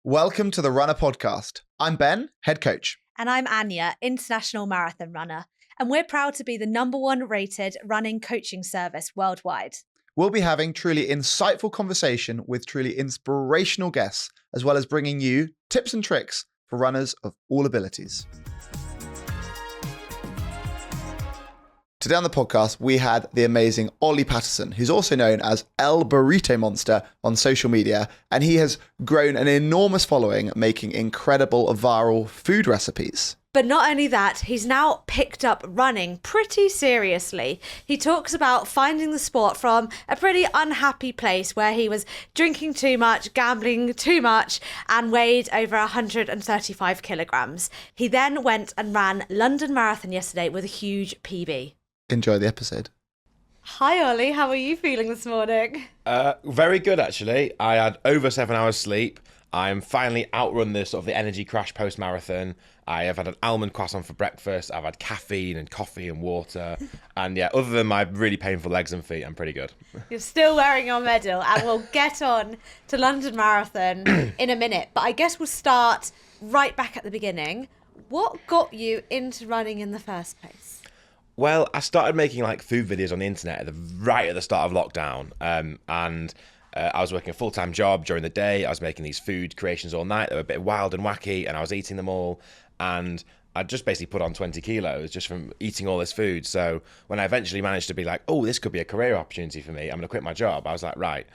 Welcome to the Runna Podcast. I'm Ben, head coach. And I'm Anya, international marathon runner. And we're proud to be the #1 rated running coaching service worldwide. We'll be having truly insightful conversation with truly inspirational guests, as well as bringing you tips and tricks for runners of all abilities. Today on the podcast, we had the amazing Oli Paterson, who's also known as El Burrito Monster on social media, and he has grown an enormous following making incredible viral food recipes. But not only that, he's now picked up running pretty seriously. He talks about finding the sport from a pretty unhappy place where he was drinking too much, gambling too much, and weighed over 135 kilograms. He then went and ran London Marathon yesterday with a huge PB. Enjoy the episode. Hi Ollie, how are you feeling this morning? Very good actually. I had over 7 hours sleep. I'm finally outrun the energy crash post-marathon. I have had an almond croissant for breakfast. I've had caffeine and coffee and water. And yeah, other than my really painful legs and feet, I'm pretty good. You're still wearing your medal, and we'll get on to London Marathon in a minute. But I guess we'll start right back at the beginning. What got you into running in the first place? Well, I started making food videos on the internet right at the start of lockdown. I was working a full-time job during the day. I was making these food creations all night. They were a bit wild and wacky, and I was eating them all. And I just basically put on 20 kilos just from eating all this food. So when I eventually managed to be like, oh, this could be a career opportunity for me, I'm going to quit my job. I was like, right,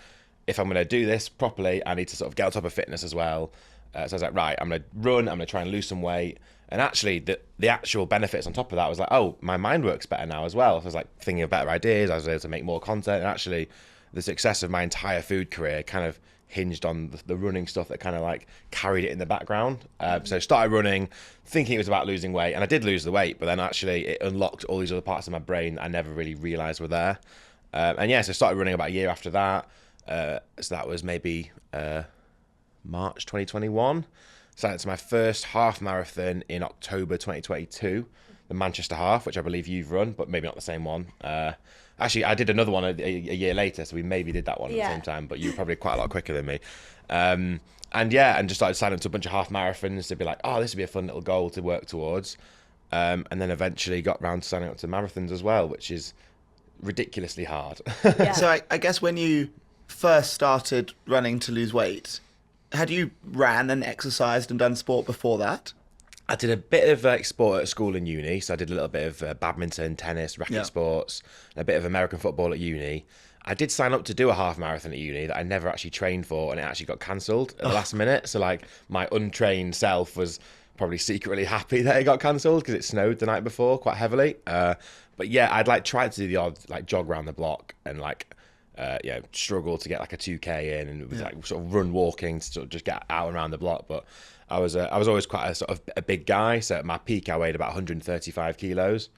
if I'm going to do this properly, I need to sort of get on top of fitness as well. So I was like, right, I'm going to run, I'm going to try and lose some weight. And actually, the actual benefits on top of that was like, oh, my mind works better now as well. So I was like thinking of better ideas. I was able to make more content. And actually, the success of my entire food career kind of hinged on the running stuff that kind of carried it in the background. So I started running, thinking it was about losing weight. And I did lose the weight, but then actually it unlocked all these other parts of my brain that I never really realized were there. So I started running about a year after that. So that was maybe March 2021. Signed up to my first half marathon in October 2022, the Manchester half, which I believe you've run, but maybe not the same one. Actually, I did another one a year later, so we maybe did that one at the same time, but you were probably quite a lot quicker than me. And just started signing up to a bunch of half marathons to be like, oh, this would be a fun little goal to work towards. And then eventually got round to signing up to marathons as well, which is ridiculously hard. Yeah. So I guess when you first started running to lose weight, had you ran and exercised and done sport before that? I did a bit of sport at school and uni, so I did a little bit of badminton, tennis, racket sports, and a bit of American football at uni. I did sign up to do a half marathon at uni that I never actually trained for, and it actually got cancelled at the last minute. So my untrained self was probably secretly happy that it got cancelled because it snowed the night before quite heavily. But yeah, I'd tried to do the odd jog around the block and struggle to get a 2K in, and it was sort of run walking to sort of just get out and around the block. But I was always quite a sort of a big guy. So at my peak, I weighed about 135 kilos.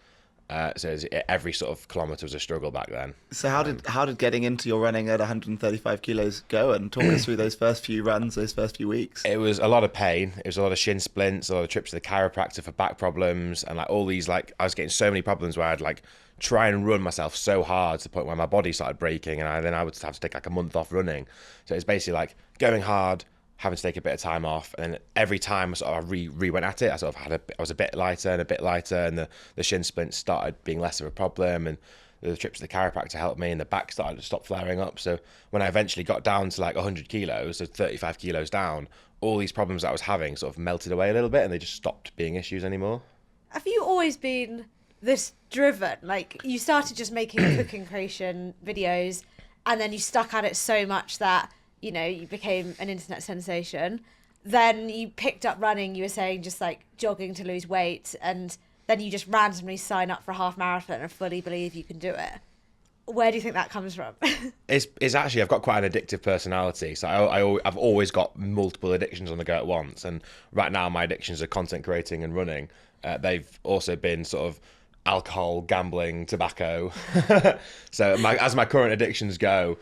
So every sort of kilometre was a struggle back then. So how did getting into your running at 135 kilos go? And talk us through those first few runs, those first few weeks. It was a lot of pain. It was a lot of shin splints, a lot of trips to the chiropractor for back problems, and all these I was getting so many problems where I'd try and run myself so hard to the point where my body started breaking, and I would have to take a month off running. So it's basically going hard, having to take a bit of time off, and then every time I went at it, I was a bit lighter, and the shin splints started being less of a problem, and the trips to the chiropractor helped me, and the back started to stop flaring up. So when I eventually got down to 100 kilos, so 35 kilos down, all these problems that I was having sort of melted away a little bit, and they just stopped being issues anymore. Have you always been this driven? You started just making cooking creation videos, and then you stuck at it so much that you became an internet sensation. Then you picked up running, you were saying, just jogging to lose weight, and then you just randomly sign up for a half marathon and fully believe you can do it. Where do you think that comes from? It's actually, I've got quite an addictive personality, so I've always got multiple addictions on the go at once, and right now my addictions are content creating and running. They've also been sort of alcohol, gambling, tobacco. So as my current addictions go,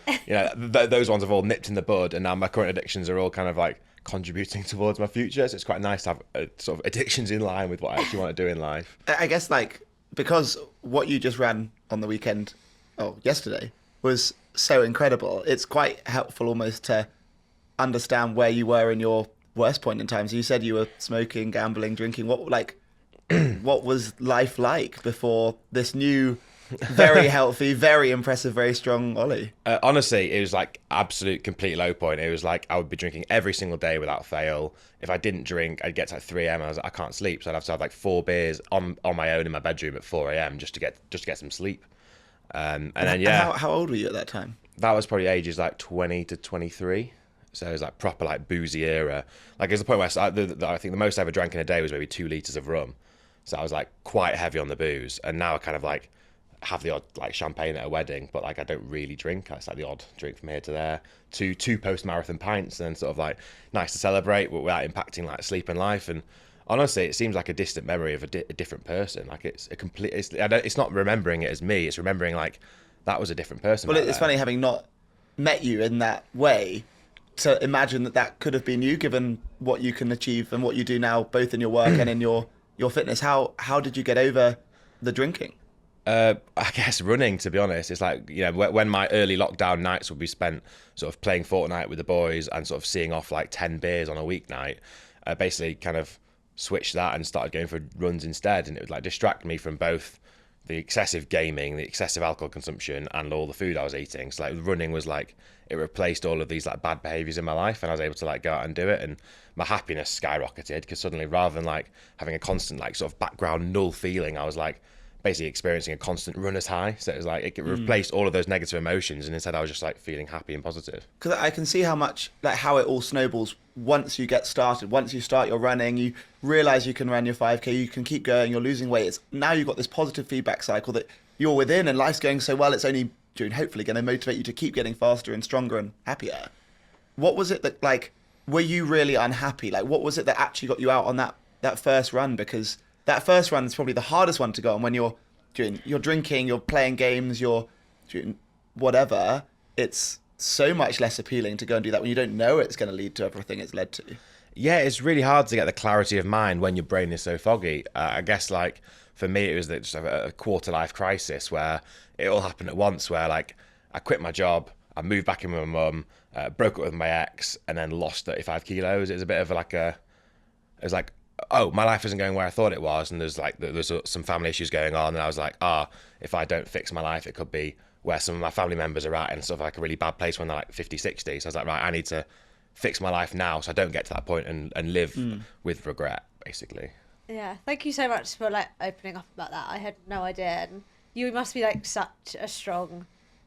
those ones have all nipped in the bud, and now my current addictions are all kind of contributing towards my future. So it's quite nice to have sort of addictions in line with what I actually want to do in life. I guess because what you just ran on the weekend, yesterday, was so incredible, it's quite helpful almost to understand where you were in your worst point in time? So you said you were smoking, gambling, drinking. What was life like before this new, very healthy, very impressive, very strong Oli? Honestly, it was like absolute complete low point. It was like I would be drinking every single day without fail. If I didn't drink, I'd get to like 3 a.m. I was like, I can't sleep, so I'd have to have like 4 beers on my own in my bedroom at 4 a.m. just to get some sleep. And then How old were you at that time? that was probably ages like 20 to 23. So it was like proper like boozy era. Like there's a point where I think the most I ever drank in a day was maybe 2 liters of rum. So I was like quite heavy on the booze, and now I kind of like have the odd like champagne at a wedding, but like I don't really drink. It's like the odd drink from here to there. Two post-marathon pints, and then sort of like nice to celebrate, but without impacting like sleep and life. And honestly, it seems like a distant memory of a different person. Like it's a complete. It's not remembering it as me. It's remembering like that was a different person. Well, it's funny having not met you in that way to imagine that could have been you, given what you can achieve and what you do now, both in your work and in your fitness. How did you get over the drinking? I guess running, to be honest. It's like, you know, when my early lockdown nights would be spent sort of playing Fortnite with the boys and sort of seeing off like 10 beers on a weeknight, I basically kind of switched that and started going for runs instead. And it would like distract me from both the excessive gaming, the excessive alcohol consumption, and all the food I was eating. So like running was like, it replaced all of these like bad behaviors in my life, and I was able to like go out and do it, and my happiness skyrocketed because suddenly, rather than like having a constant like sort of background null feeling, I was like basically experiencing a constant runner's high. So it was like it replaced all of those negative emotions, and instead I was just like feeling happy and positive. Because I can see how much, like how it all snowballs once you get started. Once you start your running, you realize you can run your 5K, you can keep going, you're losing weight. It's now you've got this positive feedback cycle that you're within, and life's going so well, it's only hopefully going to motivate you to keep getting faster and stronger and happier. What was it that, like, were you really unhappy? Like, what was it that actually got you out on that first run? Because that first run is probably the hardest one to go on when you're drinking, you're playing games, you're doing whatever. It's so much less appealing to go and do that when you don't know it's going to lead to everything it's led to. Yeah, it's really hard to get the clarity of mind when your brain is so foggy. I guess, like, for me, it was just a quarter life crisis where it all happened at once, where, like, I quit my job, I moved back in with my mum, broke up with my ex, and then lost 35 kilos. It was a bit of it was like, oh, my life isn't going where I thought it was, and there's some family issues going on, and I was like, if I don't fix my life, it could be where some of my family members are at, and sort of like a really bad place when they're like 50, 60. So I was like, right, I need to fix my life now so I don't get to that point and live with regret, basically. Yeah, thank you so much for like opening up about that. I had no idea, and you must be like such a strong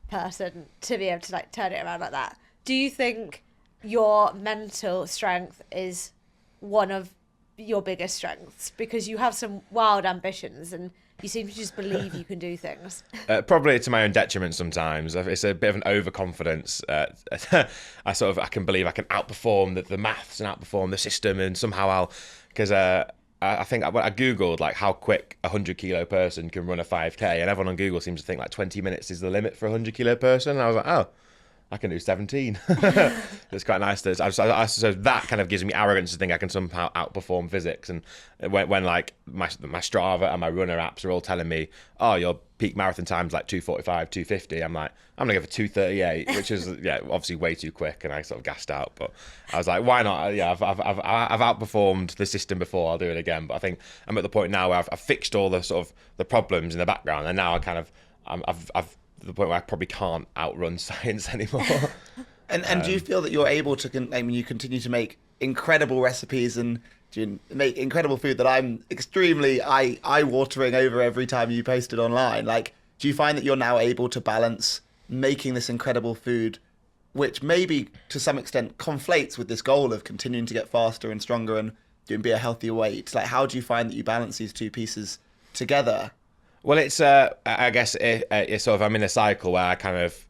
person to be able to like turn it around like that. Do you think your mental strength is one of your biggest strengths, because you have some wild ambitions and you seem to just believe you can do things? Probably to my own detriment sometimes. It's a bit of an overconfidence. I can believe I can outperform the maths and outperform the system, and somehow because I think when I googled like how quick a 100-kilo person can run a 5K, and everyone on Google seems to think like 20 minutes is the limit for a 100-kilo person, and I was like, oh, I can do 17. It's quite nice. So that kind of gives me arrogance to think I can somehow outperform physics. And when like my Strava and my runner apps are all telling me, oh, your peak marathon time's like 2:45, 2:50, I'm like, I'm gonna go for 2:38, which is obviously way too quick, and I sort of gassed out. But I was like, why not? Yeah, I've outperformed the system before. I'll do it again. But I think I'm at the point now where I've fixed all the sort of the problems in the background, and now I've the point where I probably can't outrun science anymore. And do you feel that you're able to, you continue to make incredible recipes and make incredible food that I'm extremely eye-watering over every time you post it online? Like, do you find that you're now able to balance making this incredible food, which maybe to some extent conflates with this goal of continuing to get faster and stronger and be a healthier weight? Like, how do you find that you balance these two pieces together? Well, it's I guess it's sort of, I'm in a cycle where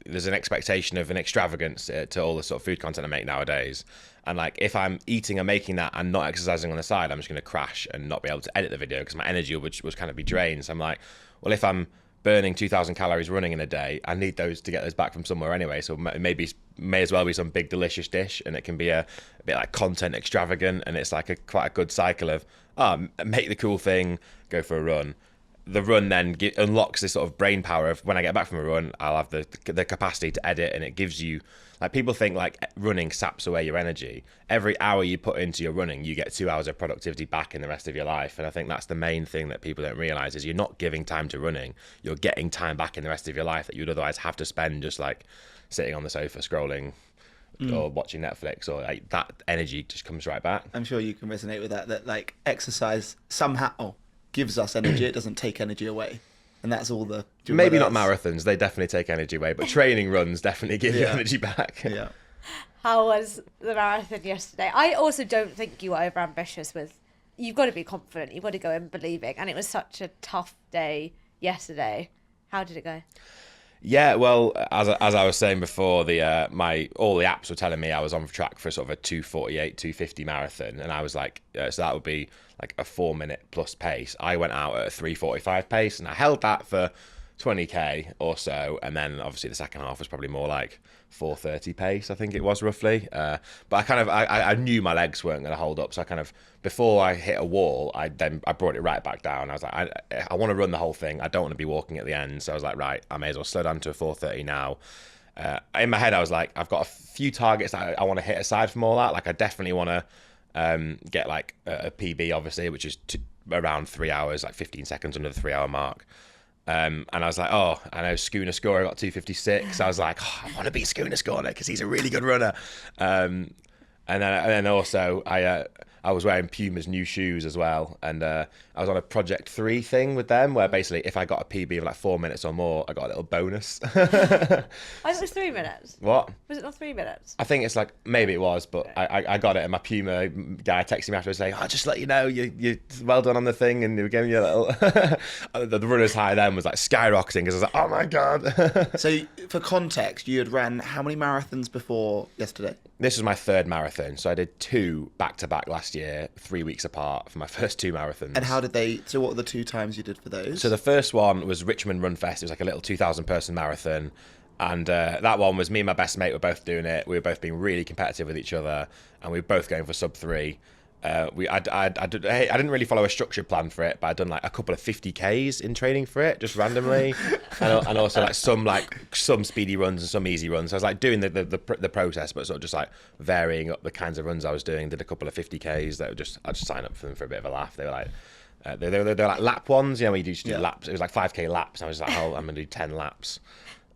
there's an expectation of an extravagance to all the sort of food content I make nowadays, and like if I'm eating and making that and not exercising on the side, I'm just going to crash and not be able to edit the video because my energy would kind of be drained. So I'm like, well, if I'm burning 2,000 calories running in a day, I need those to get those back from somewhere anyway. So may as well be some big delicious dish, and it can be a bit like content extravagant, and it's like quite a good cycle of make the cool thing, go for a run. the run then unlocks this sort of brain power of when I get back from a run, I'll have the capacity to edit, and it gives you, like, people think like running saps away your energy. Every hour you put into your running, you get 2 hours of productivity back in the rest of your life. And I think that's the main thing that people don't realize is you're not giving time to running, you're getting time back in the rest of your life that you'd otherwise have to spend just like sitting on the sofa scrolling or watching Netflix, or like that energy just comes right back. I'm sure you can resonate with that like exercise somehow gives us energy. It doesn't take energy away. And that's all the... Maybe not marathons. They definitely take energy away, but training runs definitely give you energy back. Yeah. How was the marathon yesterday? I also don't think you were overambitious with... You've got to be confident. You've got to go in believing. And it was such a tough day yesterday. How did it go? Yeah, well, as I was saying before, all the apps were telling me I was on track for sort of a 2:48, 2:50 marathon, and I was like, so that would be like a 4-minute plus pace. I went out at a 3:45 pace, and I held that for 20k or so, and then obviously the second half was probably more like 4:30 pace, I think it was roughly. But I knew my legs weren't going to hold up, so I kind of, before I hit a wall, I brought it right back down. I was like, I want to run the whole thing. I don't want to be walking at the end, so I was like, right, I may as well slow down to a 4:30 now. In my head, I was like, I've got a few targets that I want to hit aside from all that. Like, I definitely want to get like a PB, obviously, which is around 3 hours, like 15 seconds under the 3 hour mark. And I was like, oh, I know Schooner Scorer got 2:56. I was like, oh, I want to beat Schooner Scorer because he's a really good runner. And then also I was wearing Puma's new shoes as well, and I was on a Project 3 thing with them, where basically if I got a PB of like 4 minutes or more, I got a little bonus. I thought it was 3 minutes. What? Was it not 3 minutes? I think it's like, maybe it was, but I got it, and my Puma guy texted me after saying, oh, just let you know, you well done on the thing, and they were giving you a little... the runner's high then was like skyrocketing, because I was like, oh my God. So for context, you had ran how many marathons before yesterday? This was my third marathon, so I did 2 back-to-back last year, 3 weeks apart for my first 2 marathons. And so what were the 2 times you did for those? So the first one was Richmond Run Fest. It was like a little 2,000 person marathon. And that one was me and my best mate were both doing it. We were both being really competitive with each other, and we were both going for sub 3. I didn't really follow a structured plan for it, but I'd done like a couple of 50Ks in training for it, just randomly, and also like some speedy runs and some easy runs. So I was like doing the process, but sort of just like varying up the kinds of runs I was doing. Did a couple of 50Ks that I'd just sign up for them for a bit of a laugh. They were like they're like lap ones, you know, where you just do laps. It was like 5K laps. And I was like, oh, I'm gonna do 10 laps.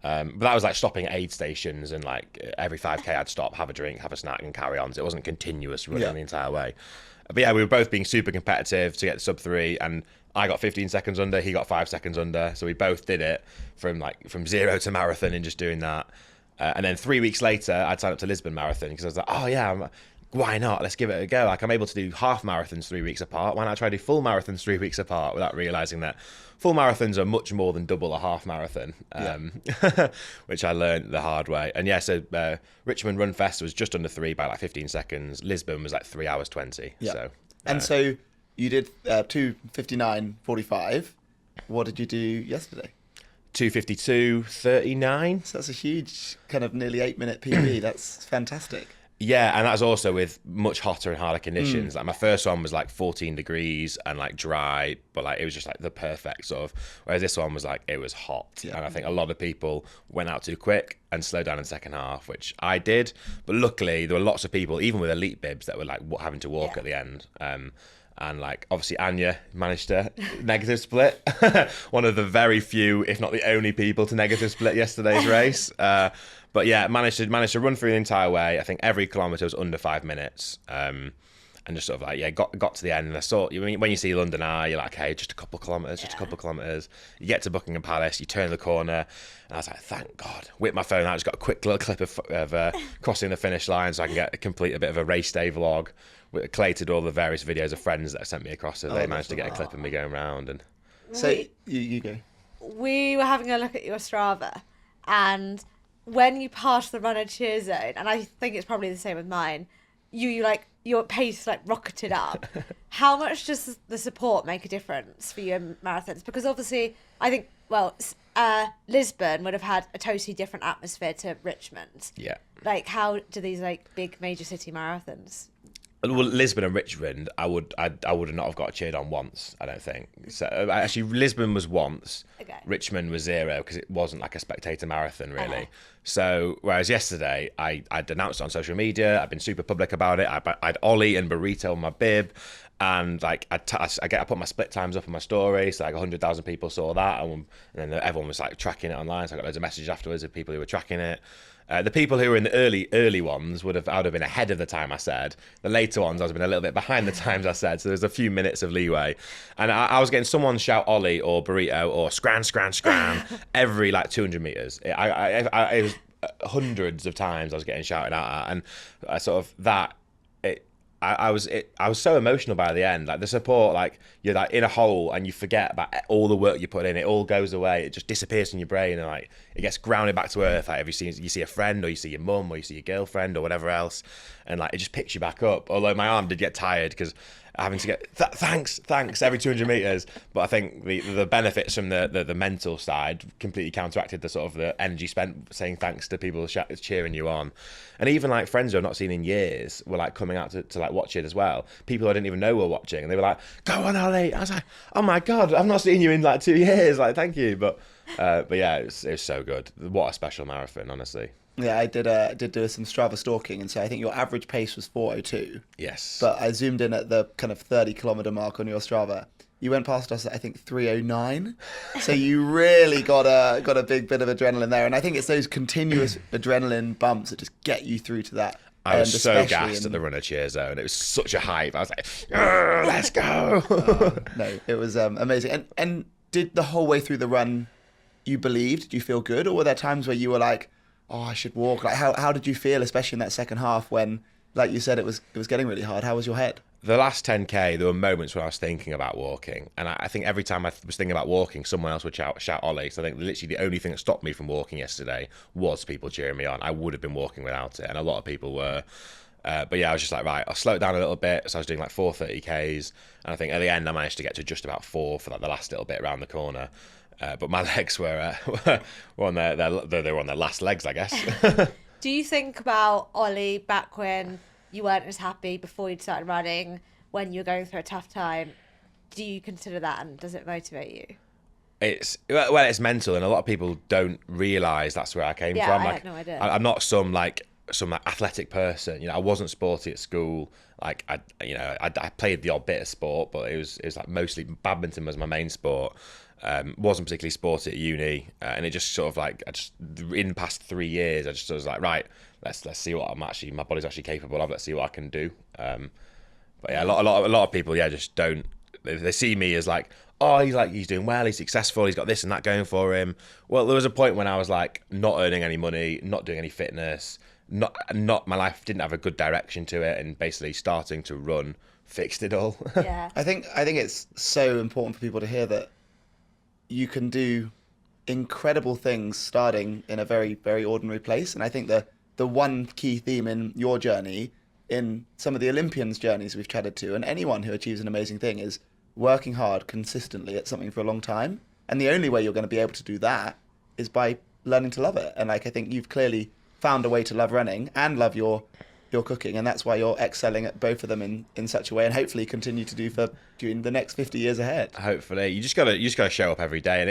But that was like stopping at aid stations, and like every 5K I'd stop, have a drink, have a snack, and carry on. So it wasn't continuous running the entire way. But yeah, we were both being super competitive to get sub 3, and I got 15 seconds under, he got 5 seconds under. So we both did it from 0 to marathon and just doing that. And then 3 weeks later, I'd signed up to Lisbon Marathon because I was like, oh yeah, why not? Let's give it a go. Like, I'm able to do half marathons 3 weeks apart. Why not try to do full marathons 3 weeks apart, without realizing that full marathons are much more than double a half marathon, which I learned the hard way. And yeah, so Richmond Run Fest was just under 3 by like 15 seconds. Lisbon was like 3 hours 20. Yeah. So, and so you did 2:59:45. What did you do yesterday? 2:52:39. So that's a huge kind of nearly 8-minute PB. That's fantastic. Yeah, and that's also with much hotter and harder conditions. Like, my first one was like 14 degrees and like dry, but like it was just like the perfect sort of. Whereas this one was like, it was hot, and I think a lot of people went out too quick and slowed down in the second half, which I did. But luckily, there were lots of people, even with elite bibs, that were like having to walk at the end. And like, obviously Anya managed to negative split. One of the very few, if not the only people to negative split yesterday's race. But yeah, managed to run through the entire way. I think every kilometre was under 5 minutes. And just sort of like, got to the end. And I saw, when you see London Eye, you're like, hey, just a couple kilometres, just a couple kilometres. You get to Buckingham Palace, you turn the corner. And I was like, thank God. Whipped my phone out, just got a quick little clip of crossing the finish line so I can complete a bit of a race day vlog. Collated all the various videos of friends that sent me across, so they managed to get a clip of me going around. And so you go. We were having a look at your Strava, and when you passed the runner cheer zone, and I think it's probably the same with mine, you like your pace like rocketed up. How much does the support make a difference for you in marathons? Because obviously, I think Lisbon would have had a totally different atmosphere to Richmond. Yeah. Like, how do these like big major city marathons? Well, Lisbon and Richmond, I would not have got cheered on once. I don't think. So actually, Lisbon was once. Okay. Richmond was 0 because it wasn't like a spectator marathon really. Okay. So whereas yesterday, I'd announced it on social media. I've been super public about it. I'd Oli and Burrito on my bib, and like I put my split times up on my story, so like 100,000 people saw that, and then everyone was like tracking it online. So I got loads of messages afterwards of people who were tracking it. The people who were in the early ones I would have been ahead of the time I said. The later ones, I was been a little bit behind the times I said. So there's a few minutes of leeway, and I was getting someone shout Oli or Burrito or scran every like 200 meters. It was hundreds of times I was getting shouted at, and I sort of that. I was so emotional by the end. Like the support, like you're like in a hole and you forget about all the work you put in. It all goes away. It just disappears from your brain, and like it gets grounded back to earth. Like you see a friend, or you see your mum, or you see your girlfriend, or whatever else, and like it just picks you back up. Although my arm did get tired because having to get thanks every 200 meters, but I think the benefits from the mental side completely counteracted the sort of the energy spent saying thanks to people cheering you on. And even like friends who I've not seen in years were like coming out to like watch it as well. People I didn't even know were watching, and they were like, "Go on, Ali!" I was like, "Oh my god, I've not seen you in like 2 years. Like, thank you." But yeah, it was so good. What a special marathon, honestly. Yeah, I did do some Strava stalking, and so I think your average pace was 4:02. Yes. But I zoomed in at the kind of 30-kilometer mark on your Strava. You went past us at, I think, 3:09. So you really got a big bit of adrenaline there. And I think it's those continuous adrenaline bumps that just get you through to that. I was so gassed at the Runna cheer zone. It was such a hype. I was like, let's go. No, it was amazing. And did the whole way through the run, you believed? Did you feel good? Or were there times where you were like, oh, I should walk? Like, how did you feel, especially in that second half when, like you said, it was getting really hard? How was your head? The last 10K, there were moments when I was thinking about walking. And I think every time I was thinking about walking, someone else would shout Oli. So I think literally the only thing that stopped me from walking yesterday was people cheering me on. I would have been walking without it. And a lot of people were. But yeah, I was just like, right, I'll slow it down a little bit. So I was doing like 4:30Ks. And I think at the end, I managed to get to just about 4 for like the last little bit around the corner. But my legs were on they were on their last legs, I guess. Do you think about Oli back when you weren't as happy before you'd started running, when you were going through a tough time? Do you consider that, and does it motivate you? It's mental, and a lot of people don't realise that's where I came from. I like, had no idea. I'm not some athletic person. You know, I wasn't sporty at school. Like I played the odd bit of sport, but it was like mostly badminton was my main sport. Wasn't particularly sporty at uni, and it just sort of like in the past 3 years I just was like, right, let's see what my body's actually capable of. Let's see what I can do. But yeah, a lot of people just don't. They see me as like, oh, he's doing well, he's successful, he's got this and that going for him. Well, there was a point when I was like not earning any money, not doing any fitness, not my life didn't have a good direction to it, and basically starting to run fixed it all. Yeah. I think it's so important for people to hear that you can do incredible things starting in a very, very ordinary place. And I think the one key theme in your journey, in some of the Olympians' journeys we've chatted to, and anyone who achieves an amazing thing, is working hard consistently at something for a long time. And the only way you're going to be able to do that is by learning to love it. And like, I think you've clearly found a way to love running and love your cooking, and that's why you're excelling at both of them in such a way, and hopefully continue to do for during the next 50 years ahead. Hopefully, you just gotta show up every day, and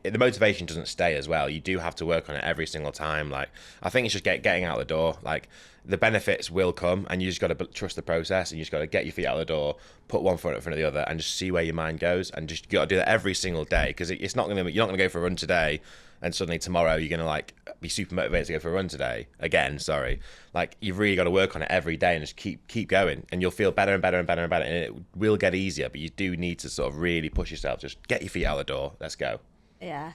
the motivation doesn't stay as well. You do have to work on it every single time. Like, I think it's just getting out the door. Like, the benefits will come, and you just got to trust the process, and you just got to get your feet out the door, put one foot in front of the other, and just see where your mind goes, and just got to do that every single day, because you're not gonna go for a run today and suddenly tomorrow you're gonna like be super motivated to go for a run today again. Like, you've really got to work on it every day and just keep going, and you'll feel better and better and better and better, and it will get easier. But you do need to sort of really push yourself. Just get your feet out the door. Let's go. Yeah.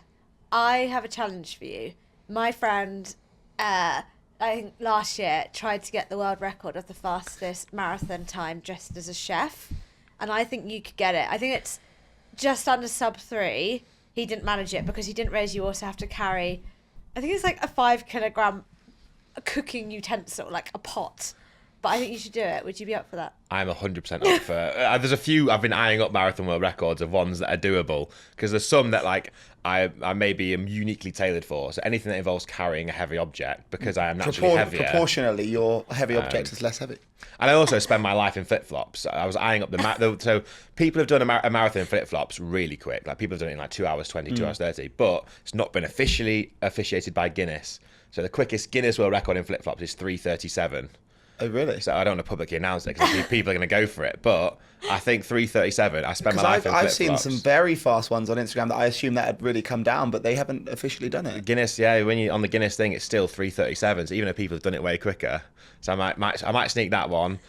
I have a challenge for you. My friend, I think last year, tried to get the world record of the fastest marathon time dressed as a chef, and I think you could get it. I think it's just under sub-3. He didn't manage it because he didn't realise you also have to carry, I think it's like a 5 kilogram cooking utensil, like a pot. but I think you should do it. Would you be up for that? I'm 100% up for. There's a few I've been eyeing up marathon world records of ones that are doable, because there's some that like I maybe am uniquely tailored for. So anything that involves carrying a heavy object, because I am naturally heavier. Proportionally, your heavy object is less heavy. And I also spend my life in flip-flops. I was eyeing up so people have done a marathon in flip-flops really quick. Like people have done it in like 2 hours 20, 2 hours 30, but it's not been officially officiated by Guinness. So the quickest Guinness World Record in flip-flops is 3:37. Oh, really? So I don't want to publicly announce it because people are going to go for it. But I think 3:37. I spent my life in flip-flops. I've seen some very fast ones on Instagram that I assume that had really come down, but they haven't officially done it. Guinness, yeah. When you on the Guinness thing, it's still 3:37. So even though people have done it way quicker, so I might sneak that one.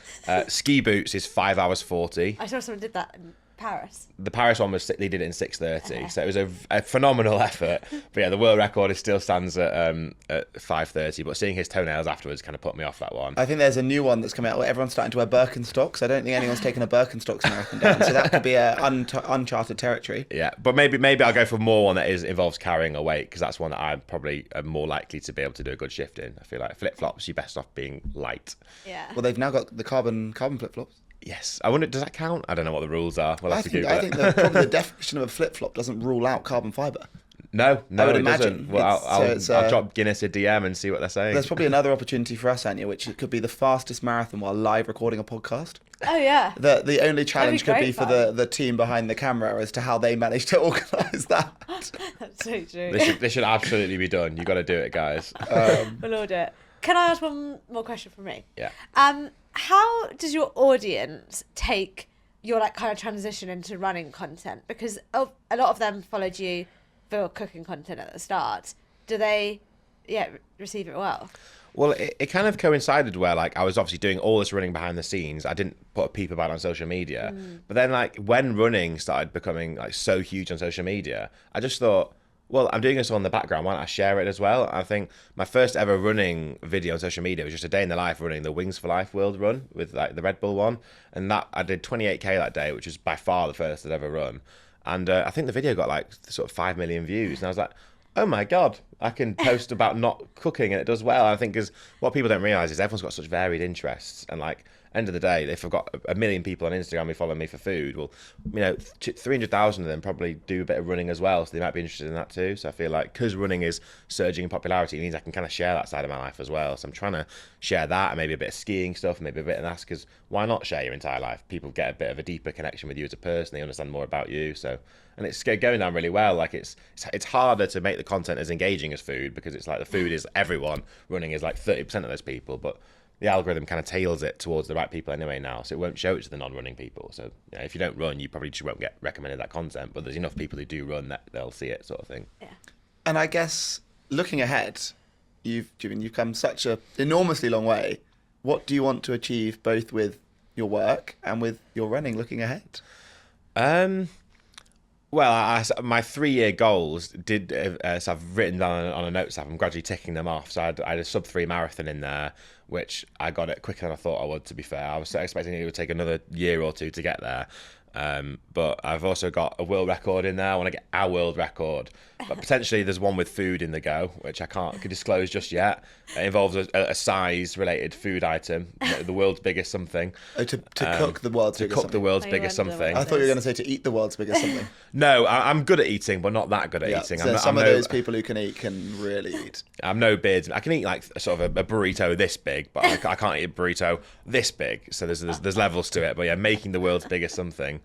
Ski boots is 5 hours 40. I saw someone did that in Paris. The Paris one was they did it in 6:30, so it was a phenomenal effort. But yeah, the world record still stands at 5:30. But seeing his toenails afterwards kind of put me off that one. I think there's a new one that's coming out where everyone's starting to wear Birkenstocks. I don't think anyone's taken a Birkenstocks marathon down, so that could be uncharted territory. Yeah, but maybe I'll go for more one that involves carrying a weight, because that's one that I probably am more likely to be able to do a good shift in. I feel like flip flops, you're best off being light. Yeah. Well, they've now got the carbon flip flops. Yes, I wonder, does that count? I don't know what the rules are. We'll have to Google it. I think probably the definition of a flip flop doesn't rule out carbon fibre. No, I would it imagine. doesn't. Well, I'll drop Guinness a DM and see what they're saying. There's probably another opportunity for us, Anya, which could be the fastest marathon while live recording a podcast. Oh, yeah. The only challenge could be for fun. the team behind the camera as to how they managed to organise that. That's so true. This should absolutely be done. You've got to do it, guys. We'll order it. Can I ask one more question from me? Yeah. How does your audience take your like kind of transition into running content? Because a lot of them followed you for cooking content at the start. Do they, receive it well? Well, it kind of coincided where like I was obviously doing all this running behind the scenes. I didn't put a peep about it on social media. But then like when running started becoming like so huge on social media, I just thought, well, I'm doing this on the background. Why don't I share it as well? I think my first ever running video on social media was just a day in the life running the Wings for Life World Run with like the Red Bull one, and that I did 28k that day, which was by far the first I'd ever run. And I think the video got like sort of 5 million views, and I was like, oh my god, I can post about not cooking and it does well. I think because what people don't realise is everyone's got such varied interests, and like end of the day, if I've got a million people on Instagram who follow me for food, well, 300,000 of them probably do a bit of running as well, so they might be interested in that too. So I feel like because running is surging in popularity, it means I can kind of share that side of my life as well. So I'm trying to share that, and maybe a bit of skiing stuff, maybe a bit of that, because why not share your entire life? People get a bit of a deeper connection with you as a person, they understand more about you. So, and it's going down really well. Like it's harder to make the content as engaging as food, because it's like the food is everyone, running is like 30% of those people, but the algorithm kind of tails it towards the right people anyway now, so it won't show it to the non-running people. So if you don't run, you probably just won't get recommended that content, but there's enough people who do run that they'll see it, sort of thing. Yeah. And I guess looking ahead, you've come such an enormously long way. What do you want to achieve both with your work and with your running looking ahead? Well, my 3-year goals so I've written down on a notes app. I'm gradually ticking them off. So I had a sub-3 marathon in there, which I got it quicker than I thought I would, to be fair. I was expecting it would take another year or two to get there. But I've also got a world record in there. I want to get our world record. But potentially there's one with food in the go, which I can't disclose just yet. It involves a size-related food item, the world's biggest something. Oh, to cook the world's biggest something. To cook the world's biggest something. I thought you were going to say to eat the world's biggest something. No, I'm good at eating, but not that good at eating. So some of those people who can eat can really eat. I'm no beard. I can eat like sort of a burrito this big, but I can't eat a burrito this big. So there's levels to it. But yeah, making the world's biggest something.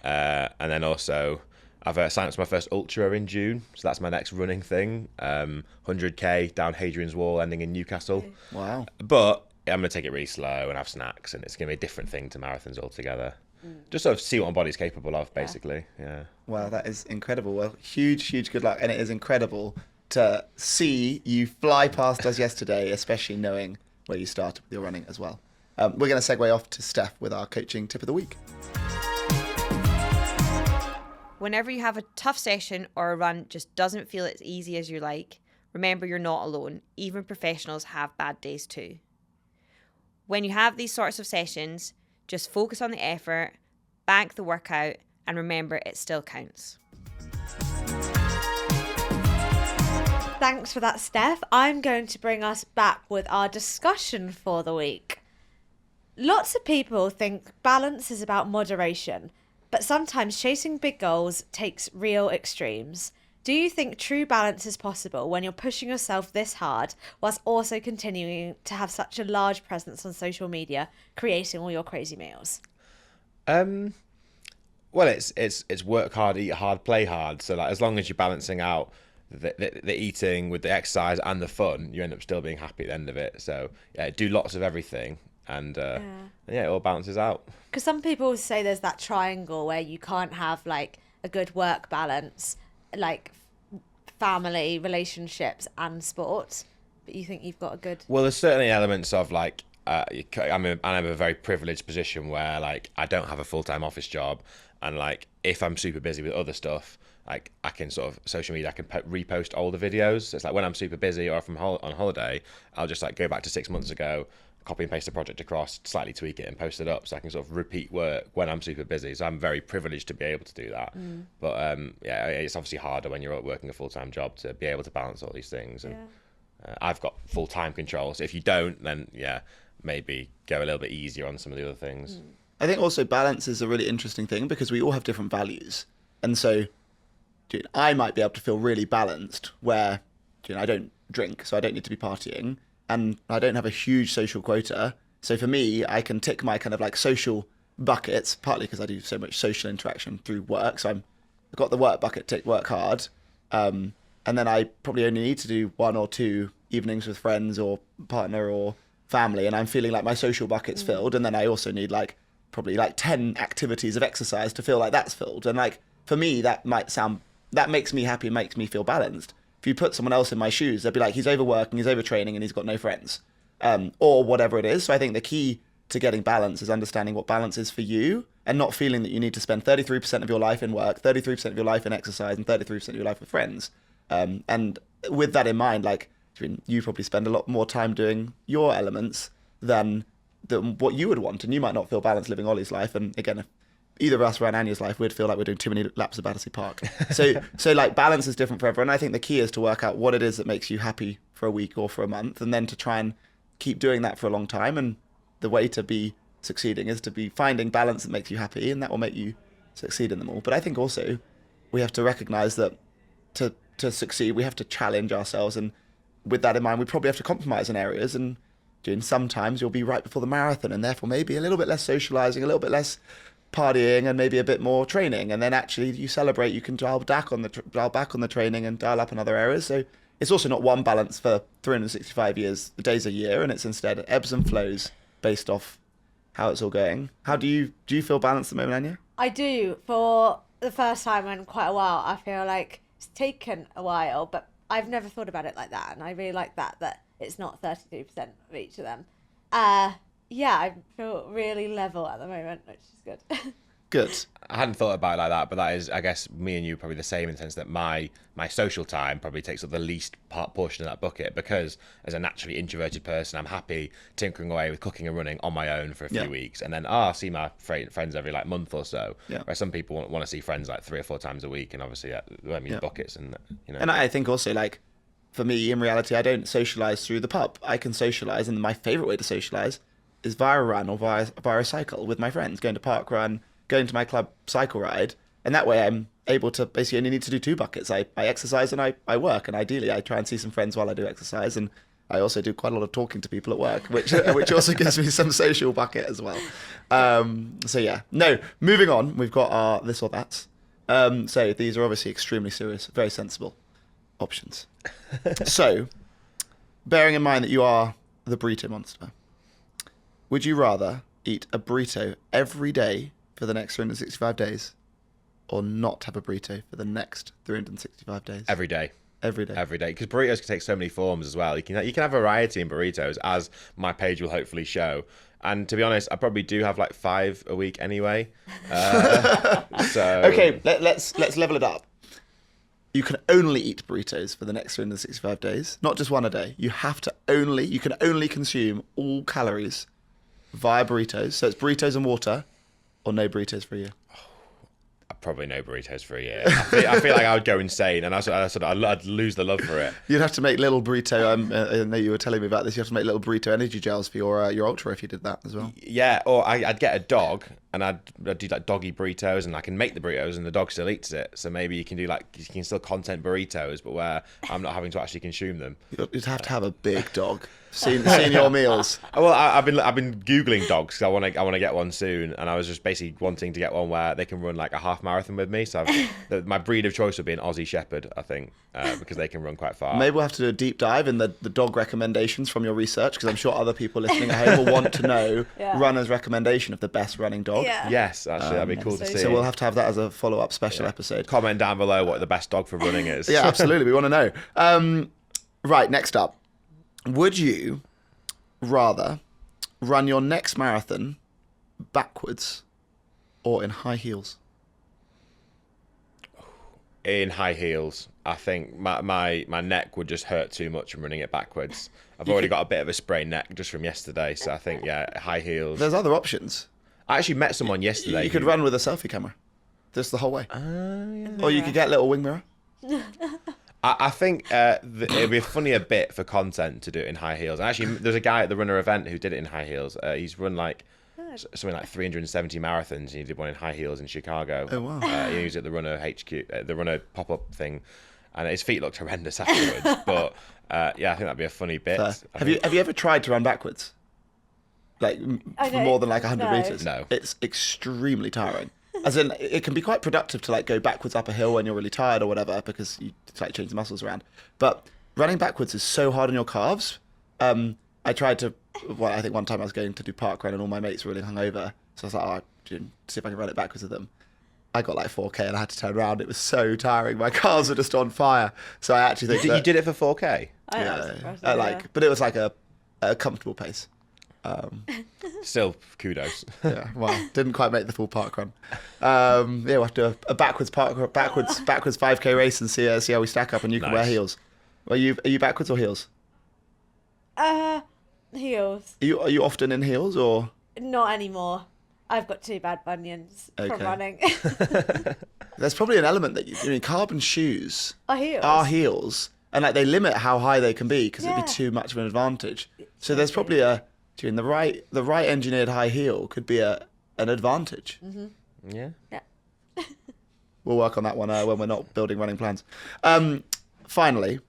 And then also I've signed up to my first ultra in June, so that's my next running thing. 100k down Hadrian's Wall, ending in Newcastle. Wow. But I'm gonna take it really slow and have snacks, and it's gonna be a different thing to marathons altogether. Just sort of see what my body's capable of, basically. Yeah. Wow, that is incredible. Well, huge good luck, and it is incredible to see you fly past us yesterday, especially knowing where you started with your running as well. We're going to segue off to Steph with our coaching tip of the week. Whenever you have a tough session or a run just doesn't feel as easy as you like, remember you're not alone. Even professionals have bad days too. When you have these sorts of sessions, just focus on the effort, bank the workout, and remember it still counts. Thanks for that, Steph. I'm going to bring us back with our discussion for the week. Lots of people think balance is about moderation, but sometimes chasing big goals takes real extremes. Do you think true balance is possible when you're pushing yourself this hard whilst also continuing to have such a large presence on social media, creating all your crazy meals? Well, it's work hard, eat hard, play hard. So like, as long as you're balancing out the eating with the exercise and the fun, you end up still being happy at the end of it. So yeah, do lots of everything, and it all balances out. Because some people say there's that triangle where you can't have like a good work balance, like family, relationships, and sport. But you think you've got a good... Well, there's certainly elements of like I'm in a very privileged position where like I don't have a full-time office job, and like if I'm super busy with other stuff, like I can sort of social media, I can repost older videos. So it's like when I'm super busy or if I'm on holiday, I'll just like go back to 6 months ago, copy and paste the project across, slightly tweak it and post it up, so I can sort of repeat work when I'm super busy. So I'm very privileged to be able to do that. But it's obviously harder when you're working a full-time job to be able to balance all these things. And I've got full-time control. So if you don't, then maybe go a little bit easier on some of the other things. I think also balance is a really interesting thing because we all have different values. And so I might be able to feel really balanced where I don't drink, so I don't need to be partying, and I don't have a huge social quota. So for me, I can tick my kind of like social buckets, partly because I do so much social interaction through work. So I've got the work bucket ticked, work hard. And then I probably only need to do 1 or 2 evenings with friends or partner or family, and I'm feeling like my social bucket's filled. And then I also need like probably like 10 activities of exercise to feel like that's filled. And like for me, that makes me happy, makes me feel balanced. If you put someone else in my shoes, they'd be like, he's overworking, he's overtraining, and he's got no friends, or whatever it is. So I think the key to getting balance is understanding what balance is for you, and not feeling that you need to spend 33% of your life in work, 33% of your life in exercise, and 33% of your life with friends. And with that in mind, like you probably spend a lot more time doing your elements than what you would want, and you might not feel balanced living Oli's life. And again, if either of us ran Anya's life, we'd feel like we're doing too many laps of Battersea Park. So like balance is different for everyone. I think the key is to work out what it is that makes you happy for a week or for a month, and then to try and keep doing that for a long time. And the way to be succeeding is to be finding balance that makes you happy, and that will make you succeed in them all. But I think also we have to recognize that to succeed, we have to challenge ourselves. And with that in mind, we probably have to compromise in areas. And sometimes you'll be right before the marathon, and therefore maybe a little bit less socializing, a little bit less partying, and maybe a bit more training. And then actually you celebrate, you can dial back on the training and dial up in other areas. So it's also not one balance for 365 the days a year, and it's instead ebbs and flows based off how it's all going. How do you feel balanced at the moment, Anya? I do. For the first time in quite a while, I feel like it's taken a while, but I've never thought about it like that, and I really like that it's not 32% of each of them. I feel really level at the moment, which is good. Good. I hadn't thought about it like that, but that is, I guess, me and you probably the same in the sense that my social time probably takes up the least portion of that bucket, because as a naturally introverted person, I'm happy tinkering away with cooking and running on my own for a few weeks, and then I'll see my friends every like month or so. Yeah. Where some people want to see friends like 3 or 4 times a week, and obviously buckets, and And I think also like for me, in reality, I don't socialize through the pub. I can socialize, and my favorite way to socialize is via a run or via a cycle with my friends, going to park run, going to my club cycle ride. And that way I'm able to basically only need to do 2 buckets. I exercise and I work, and ideally I try and see some friends while I do exercise. And I also do quite a lot of talking to people at work, which also gives me some social bucket as well. Moving on, we've got our this or that. So these are obviously extremely serious, very sensible options. So, bearing in mind that you are the burrito monster, would you rather eat a burrito every day for the next 365 days, or not have a burrito for the next 365 days? Every day. Every day. Every day. Because burritos can take so many forms as well. You can have variety in burritos, as my page will hopefully show. And to be honest, I probably do have like 5 a week anyway. Okay, let's level it up. You can only eat burritos for the next 365 days, not just one a day. You can only consume all calories via burritos. So it's burritos and water, or no burritos for you. Probably no burritos for a year. I feel like I would go insane, and I'd lose the love for it. You'd have to make little burrito. I know you were telling me about this. You have to make little burrito energy gels for your ultra if you did that as well. Yeah, or I'd get a dog, and I'd do like doggy burritos, and I can make the burritos, and the dog still eats it. So maybe you can still content burritos, but where I'm not having to actually consume them. You'd have to have a big dog. Seen your meals. Well, I've been googling dogs because I want to get one soon, and I was just basically wanting to get one where they can run like a half marathon with me. So my breed of choice would be an Aussie Shepherd, I think, because they can run quite far. Maybe we'll have to do a deep dive in the dog recommendations from your research, because I'm sure other people listening at home will want to know runners' recommendation of the best running dog. Yeah. Yes, actually, that'd be cool to see. So we'll have to have that as a follow-up special episode. Comment down below what the best dog for running is. Yeah, absolutely. We want to know. Right, next up. Would you rather run your next marathon backwards or in high heels? In high heels. I think my neck would just hurt too much from running it backwards. I've already got a bit of a sprained neck just from yesterday, so I think, high heels. There's other options. I actually met someone yesterday. You could run with a selfie camera just the whole way. Or you could get a little wing mirror. I think it'd be a funnier bit for content to do it in high heels. And actually, there's a guy at the Runner event who did it in high heels. He's run like something like 370 marathons, and he did one in high heels in Chicago. Oh, wow. He was at the Runner HQ, the Runner pop-up thing, and his feet looked horrendous afterwards. But I think that'd be a funny bit. Have you ever tried to run backwards? Like for more than like 100 meters? No. It's extremely tiring. As in, it can be quite productive to like go backwards up a hill when you're really tired or whatever, because you like change the muscles around. But running backwards is so hard on your calves. I tried to. Well, I think one time I was going to do parkrun and all my mates were really hungover, so I was like, see if I can run it backwards with them. I got like 4K and I had to turn around. It was so tiring. My calves were just on fire. So I actually think you did it for 4K. But it was like a comfortable pace. Still, kudos. Yeah, well, didn't quite make the full park run. We'll have to do a backwards 5K race and see how we stack up, and you can wear heels. Are you backwards or heels? Heels. Are you often in heels or? Not anymore. I've got 2 bad bunions from running. There's probably an element that carbon shoes are heels. and like they limit how high they can be because it'd be too much of an advantage. So there's probably the right engineered high heel could be an advantage. Mm-hmm. Yeah. We'll work on that one when we're not building running plans. Finally,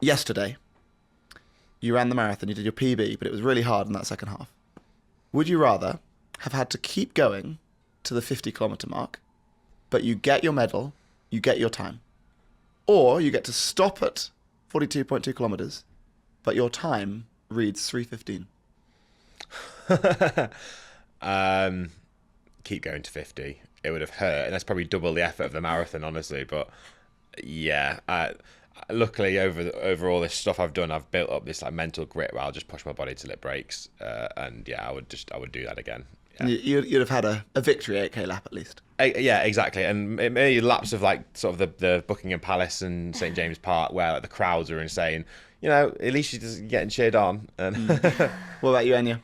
yesterday, you ran the marathon. You did your PB, but it was really hard in that second half. Would you rather have had to keep going to the 50-kilometer mark, but you get your medal, you get your time, or you get to stop at 42.2 kilometers, but your time reads 3:15? Keep going to 50. It would have hurt, and that's probably double the effort of the marathon, honestly. But yeah, luckily over all this stuff I've done, I've built up this like mental grit where I'll just push my body till it breaks. And yeah, I would do that again. Yeah. You'd have had a victory 8K lap at least. Yeah, exactly. And maybe laps of like sort of the Buckingham Palace and St James Park where like the crowds are insane. You know, at least you're just getting cheered on. And What about you, Enya?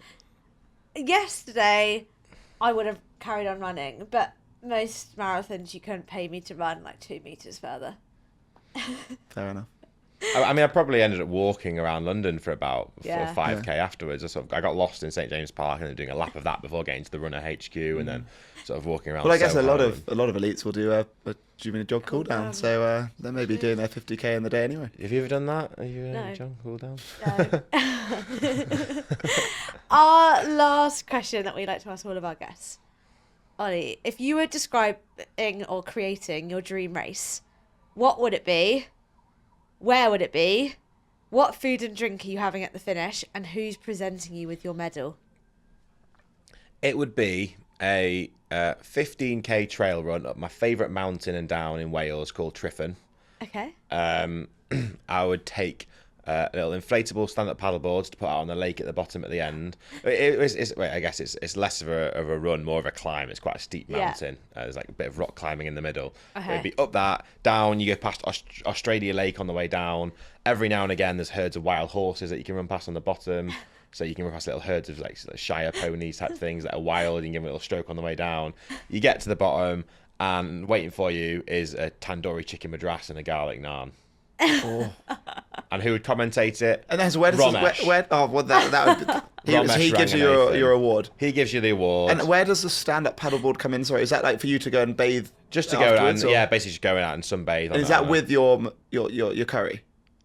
Yesterday, I would have carried on running, but most marathons you couldn't pay me to run like 2 meters further. Fair enough. I mean, I probably ended up walking around London for about Yeah. 5K afterwards. I got lost in St James Park and then doing a lap of that before getting to the Runner HQ and then sort of walking around. Well, I guess a Soho lot of elites will do a 2-minute jog cool down, so they may be doing their 50K in the day anyway. Have you ever done that? Are you No. John cool down? No. Our last question that we like to ask all of our guests. Oli, if you were describing or creating your dream race, what would it be? Where would it be? What food and drink are you having at the finish? And who's presenting you with your medal? It would be a 15K trail run up my favourite mountain and down in Wales called Tryfan. Okay. I would take little inflatable stand-up paddle boards to put out on the lake at the bottom at the end. I guess it's less of a run, more of a climb. It's quite a steep mountain. There's like a bit of rock climbing in the middle. Okay. It'd be up that, down, you go past Australia Lake on the way down. Every now and again there's herds of wild horses that you can run past on the bottom. So you can run past little herds of like Shire ponies type things that are wild. You can give them a little stroke on the way down. You get to the bottom and waiting for you is a tandoori chicken madras and a garlic naan. Oh. And who would commentate it? And then where does Ramesh. where oh, well, that would be, Ramesh he gives you Ranganathan. your award. He gives you the award. And where does the stand-up paddleboard come in? Sorry, is that like for you to go and bathe? Just to go out afterwards, and, or- yeah, basically just going out and sunbathe. And is that with your curry,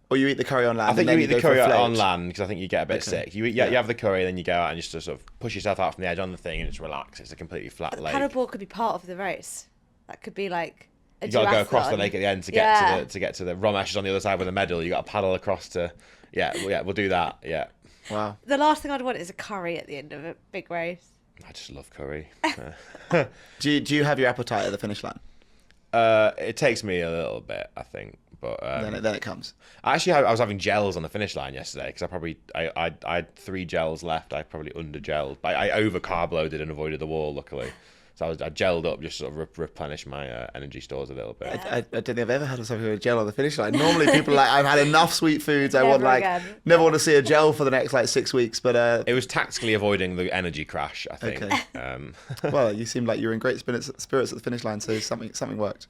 or you eat the curry on land? I think and then you eat the go for curry on floats? land because I think you get a bit Okay. sick. You have the curry, then you go out and just sort of push yourself out from the edge on the thing and just relax. It's a completely flat The lake. paddleboard could be part of the race. That could be like a You got to go across the duathlon. lake at the end to Yeah. get to the Ramesh is on the other side with a medal. You got to paddle across to. Yeah, we'll do that. Yeah, Wow. The last thing I'd want is a curry at the end of a big race. I just love curry. Do you have your appetite at the finish line? It takes me a little bit, I think, but Then it comes. actually, I was having gels on the finish line yesterday because I had 3 gels left. I probably under gelled, but I over carb loaded and avoided the wall. Luckily, so I gelled up just sort of replenish my energy stores a little bit. I don't think I've ever had something with a gel on the finish line. Normally, people are like, I've had enough sweet foods. I want Never again. never want to see a gel for the next 6 weeks. But It was tactically avoiding the energy crash, I think. Okay. Well, you seem like you're in great spirits at the finish line, so something worked.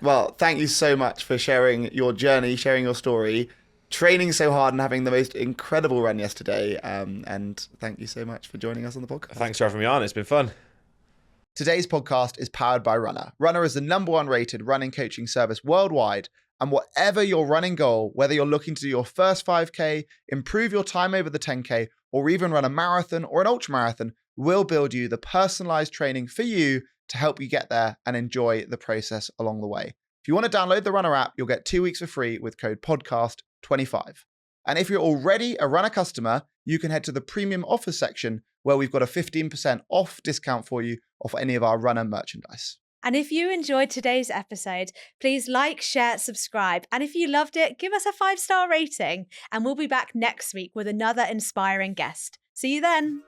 Well, thank you so much for sharing your journey, sharing your story, training so hard, and having the most incredible run yesterday. And thank you so much for joining us on the podcast. Thanks for having me on. It's been fun. Today's podcast is powered by Runna. Runna is the #1 rated running coaching service worldwide. And whatever your running goal, whether you're looking to do your first 5K, improve your time over the 10K, or even run a marathon or an ultra marathon, we'll build you the personalized training for you to help you get there and enjoy the process along the way. If you want to download the Runna app, you'll get 2 weeks for free with code podcast25. And if you're already a Runna customer, you can head to the premium offers section where we've got a 15% off discount for you off any of our Runna merchandise. And if you enjoyed today's episode, please like, share, subscribe. And if you loved it, give us a 5-star rating. And we'll be back next week with another inspiring guest. See you then.